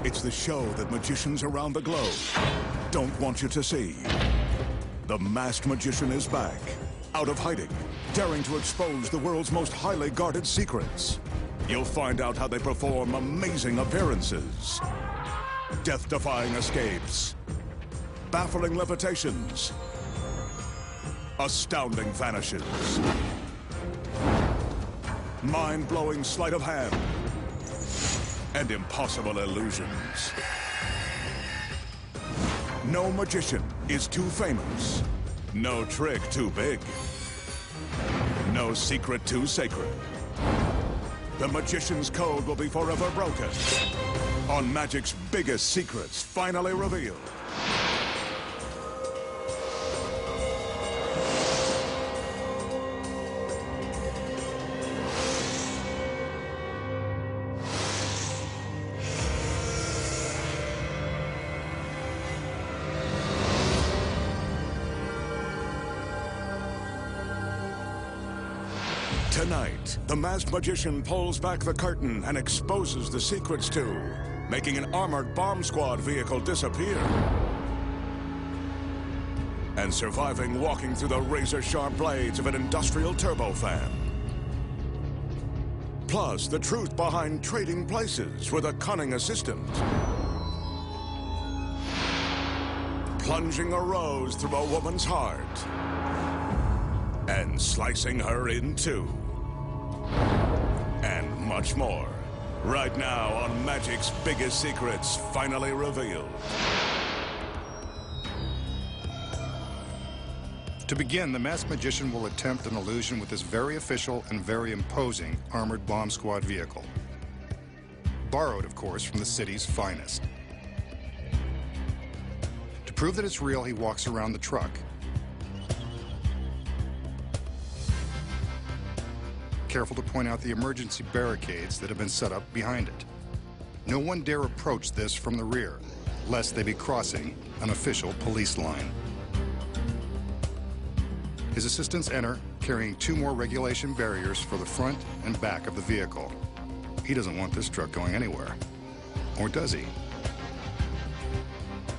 It's the show that magicians around the globe don't want you to see. The masked magician is back, out of hiding, daring to expose the world's most highly guarded secrets. You'll find out how they perform amazing appearances, death-defying escapes, baffling levitations, astounding vanishes, mind-blowing sleight of hand, and impossible illusions. No magician is too famous. No trick too big. No secret too sacred. The magician's code will be forever broken. On magic's biggest secrets finally revealed. Tonight, the masked magician pulls back the curtain and exposes the secrets to making an armored bomb squad vehicle disappear and surviving walking through the razor-sharp blades of an industrial turbofan. Plus, the truth behind trading places with a cunning assistant, plunging a rose through a woman's heart and slicing her in two. And much more. Right now on Magic's Biggest Secrets, finally revealed. To begin, the masked magician will attempt an illusion with this very official and very imposing armored bomb squad vehicle. Borrowed, of course, from the city's finest. To prove that it's real, he walks around the truck. Careful to point out the emergency barricades that have been set up behind it. No one dare approach this from the rear, lest they be crossing an official police line. His assistants enter, carrying 2 more regulation barriers for the front and back of the vehicle. He doesn't want this truck going anywhere. Or does he?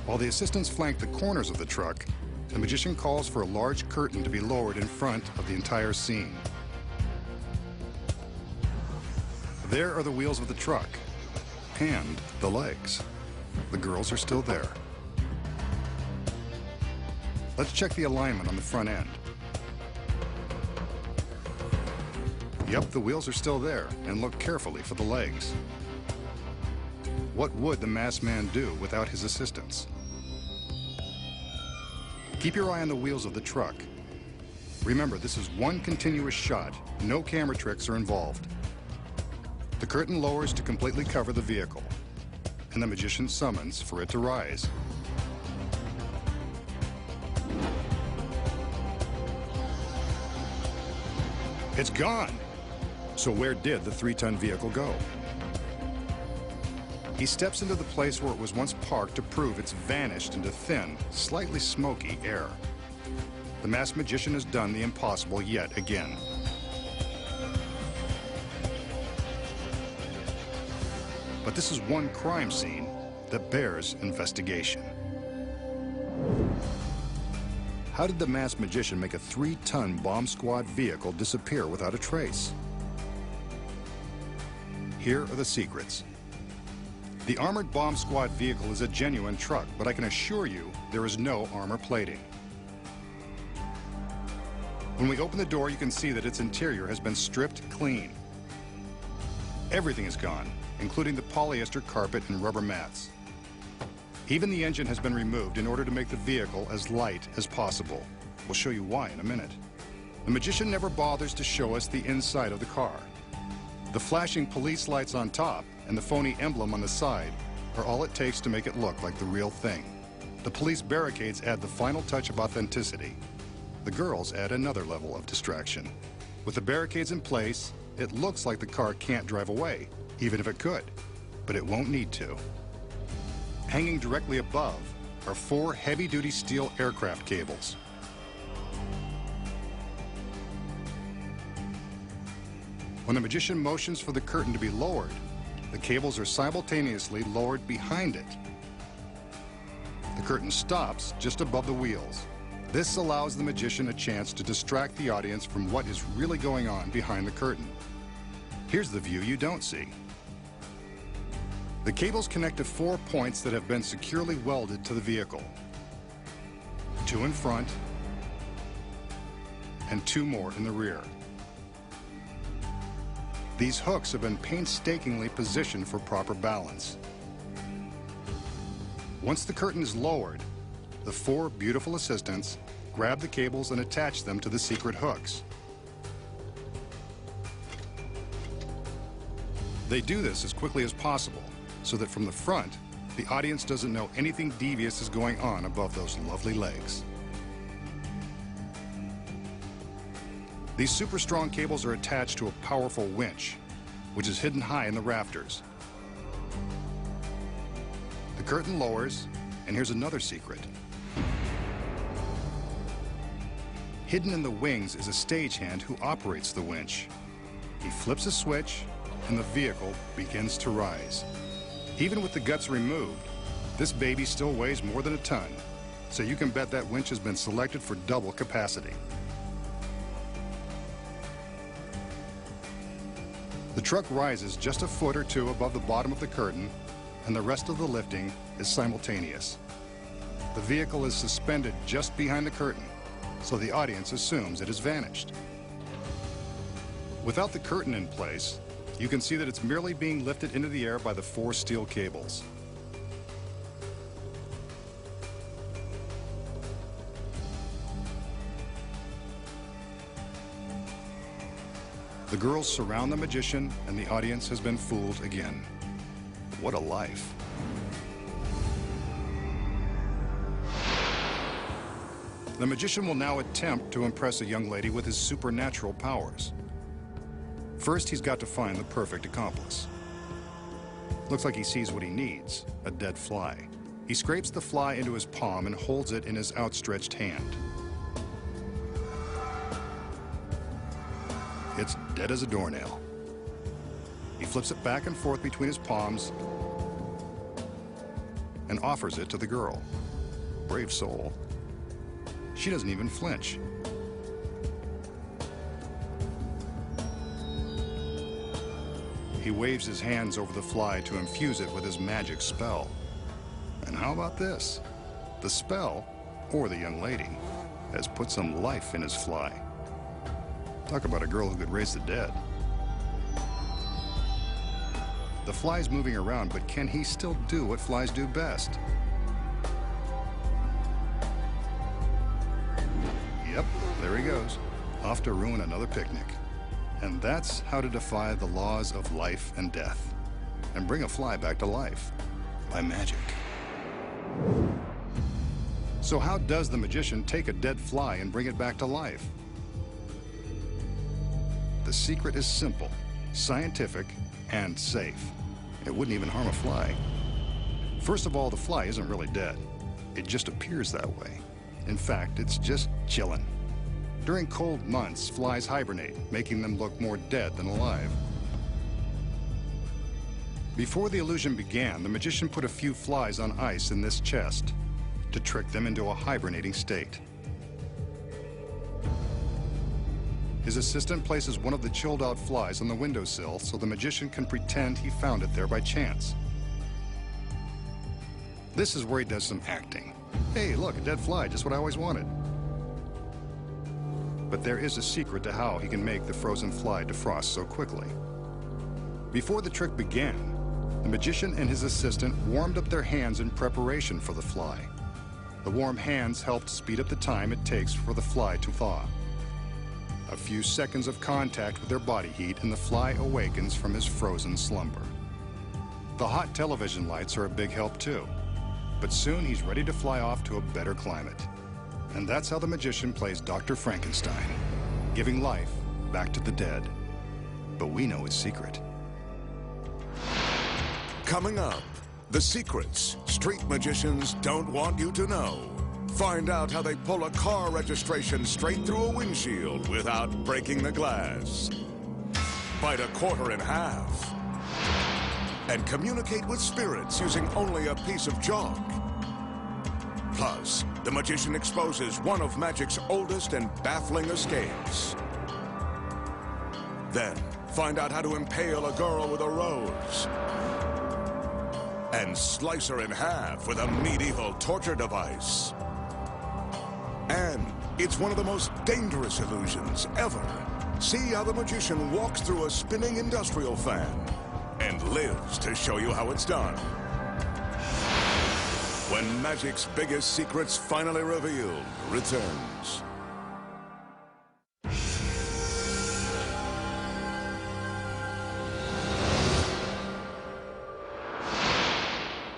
While the assistants flank the corners of the truck, the magician calls for a large curtain to be lowered in front of the entire scene. There are the wheels of the truck, and the legs. The girls are still there. Let's check the alignment on the front end. Yep, the wheels are still there, and look carefully for the legs. What would the masked man do without his assistants? Keep your eye on the wheels of the truck. Remember, this is one continuous shot. No camera tricks are involved. The curtain lowers to completely cover the vehicle, and the magician summons for it to rise. It's gone! So where did the 3-ton vehicle go? He steps into the place where it was once parked to prove it's vanished into thin, slightly smoky air. The masked magician has done the impossible yet again. But this is one crime scene that bears investigation. How did the masked magician make a 3-ton bomb squad vehicle disappear without a trace? Here are the secrets. The armored bomb squad vehicle is a genuine truck, but I can assure you there is no armor plating. When we open the door, you can see that its interior has been stripped clean. Everything is gone, including the polyester carpet and rubber mats. Even the engine has been removed in order to make the vehicle as light as possible. We'll show you why in a minute. The magician never bothers to show us the inside of the car. The flashing police lights on top and the phony emblem on the side are all it takes to make it look like the real thing. The police barricades add the final touch of authenticity. The girls add another level of distraction. With the barricades in place, it looks like the car can't drive away, even if it could, but it won't need to. Hanging directly above are 4 heavy-duty steel aircraft cables. When the magician motions for the curtain to be lowered, the cables are simultaneously lowered behind it. The curtain stops just above the wheels. This allows the magician a chance to distract the audience from what is really going on behind the curtain. Here's the view you don't see. The cables connect to 4 points that have been securely welded to the vehicle. 2 in front, and 2 more in the rear. These hooks have been painstakingly positioned for proper balance. Once the curtain is lowered, the 4 beautiful assistants grab the cables and attach them to the secret hooks. They do this as quickly as possible, so that from the front, the audience doesn't know anything devious is going on above those lovely legs. These super strong cables are attached to a powerful winch, which is hidden high in the rafters. The curtain lowers, and here's another secret. Hidden in the wings is a stagehand who operates the winch. He flips a switch, and the vehicle begins to rise. Even with the guts removed, this baby still weighs more than a ton, so you can bet that winch has been selected for double capacity. The truck rises just a foot or 2 above the bottom of the curtain, and the rest of the lifting is simultaneous. The vehicle is suspended just behind the curtain, so the audience assumes it has vanished. Without the curtain in place, you can see that it's merely being lifted into the air by the 4 steel cables. The girls surround the magician, and the audience has been fooled again. What a life. The magician will now attempt to impress a young lady with his supernatural powers. First, he's got to find the perfect accomplice. Looks like he sees what he needs, a dead fly. He scrapes the fly into his palm and holds it in his outstretched hand. It's dead as a doornail. He flips it back and forth between his palms and offers it to the girl. Brave soul. She doesn't even flinch. He waves his hands over the fly to infuse it with his magic spell. And how about this? The spell, or the young lady, has put some life in his fly. Talk about a girl who could raise the dead. The fly's moving around, but can he still do what flies do best? Yep, there he goes, off to ruin another picnic. And that's how to defy the laws of life and death, and bring a fly back to life, by magic. So how does the magician take a dead fly and bring it back to life? The secret is simple, scientific, and safe. It wouldn't even harm a fly. First of all, the fly isn't really dead. It just appears that way. In fact, it's just chilling. During cold months, flies hibernate, making them look more dead than alive. Before the illusion began, the magician put a few flies on ice in this chest to trick them into a hibernating state. His assistant places one of the chilled-out flies on the windowsill so the magician can pretend he found it there by chance. This is where he does some acting. Hey, look, a dead fly, just what I always wanted. But there is a secret to how he can make the frozen fly defrost so quickly. Before the trick began, the magician and his assistant warmed up their hands in preparation for the fly. The warm hands helped speed up the time it takes for the fly to thaw. A few seconds of contact with their body heat and the fly awakens from his frozen slumber. The hot television lights are a big help too, but soon he's ready to fly off to a better climate. And that's how the magician plays Dr. Frankenstein, giving life back to the dead. But we know his secret. Coming up, the secrets street magicians don't want you to know. Find out how they pull a car registration straight through a windshield without breaking the glass. Bite a quarter in half. and communicate with spirits using only a piece of chalk. Plus, the magician exposes one of magic's oldest and baffling escapes. Then, find out how to impale a girl with a rose and slice her in half with a medieval torture device. And it's one of the most dangerous illusions ever. See how the magician walks through a spinning industrial fan and lives to show you how it's done. When magic's biggest secrets finally revealed returns.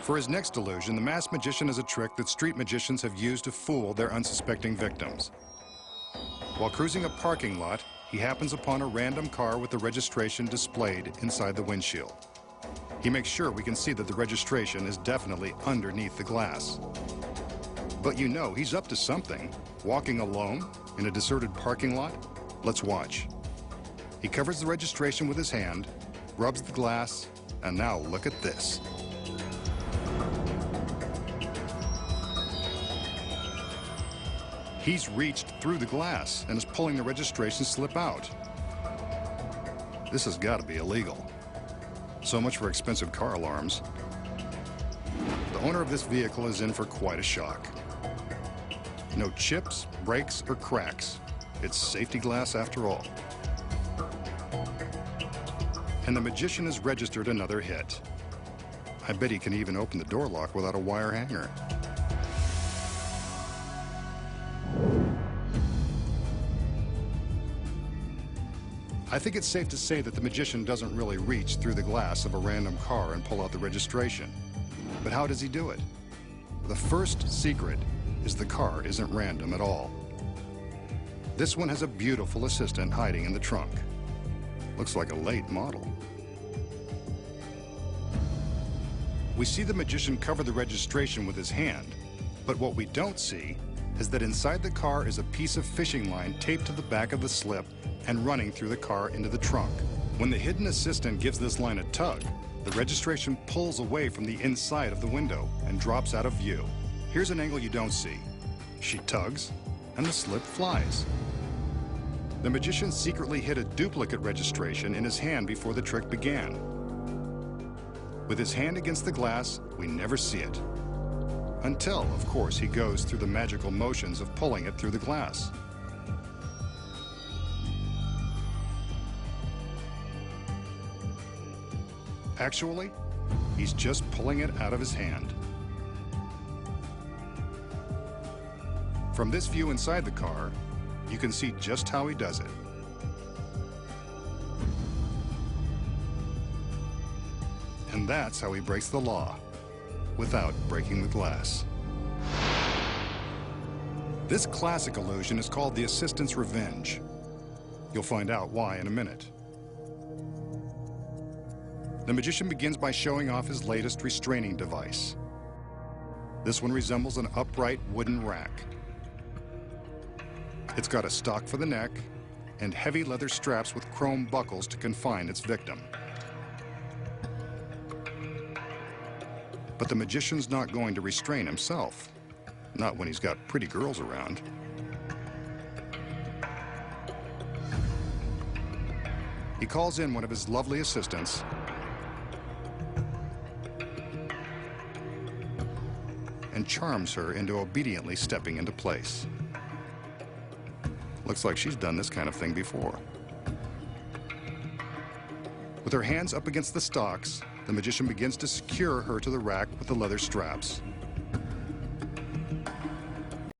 For his next illusion, the masked magician has a trick that street magicians have used to fool their unsuspecting victims. While cruising a parking lot, he happens upon a random car with the registration displayed inside the windshield. He makes sure we can see that the registration is definitely underneath the glass. But you know he's up to something. Walking alone in a deserted parking lot? Let's watch. He covers the registration with his hand, rubs the glass, and now look at this. He's reached through the glass and is pulling the registration slip out. This has got to be illegal. So much for expensive car alarms. The owner of this vehicle is in for quite a shock. No chips, breaks, or cracks. It's safety glass after all. And the magician has registered another hit. I bet he can even open the door lock without a wire hanger. I think it's safe to say that the magician doesn't really reach through the glass of a random car and pull out the registration. But how does he do it? The first secret is the car isn't random at all. This one has a beautiful assistant hiding in the trunk. Looks like a late model. We see the magician cover the registration with his hand, but what we don't see is that inside the car is a piece of fishing line taped to the back of the slip and running through the car into the trunk. When the hidden assistant gives this line a tug, the registration pulls away from the inside of the window and drops out of view. Here's an angle you don't see. She tugs, and the slip flies. The magician secretly hid a duplicate registration in his hand before the trick began. With his hand against the glass, we never see it. Until, of course, he goes through the magical motions of pulling it through the glass. Actually, he's just pulling it out of his hand. From this view inside the car, you can see just how he does it. And that's how he breaks the law, without breaking the glass. This classic illusion is called the assistant's revenge. You'll find out why in a minute. The magician begins by showing off his latest restraining device. This one resembles an upright wooden rack. It's got a stock for the neck and heavy leather straps with chrome buckles to confine its victim. But the magician's not going to restrain himself, not when he's got pretty girls around. He calls in one of his lovely assistants and charms her into obediently stepping into place. Looks like she's done this kind of thing before. With her hands up against the stocks, the magician begins to secure her to the rack with the leather straps.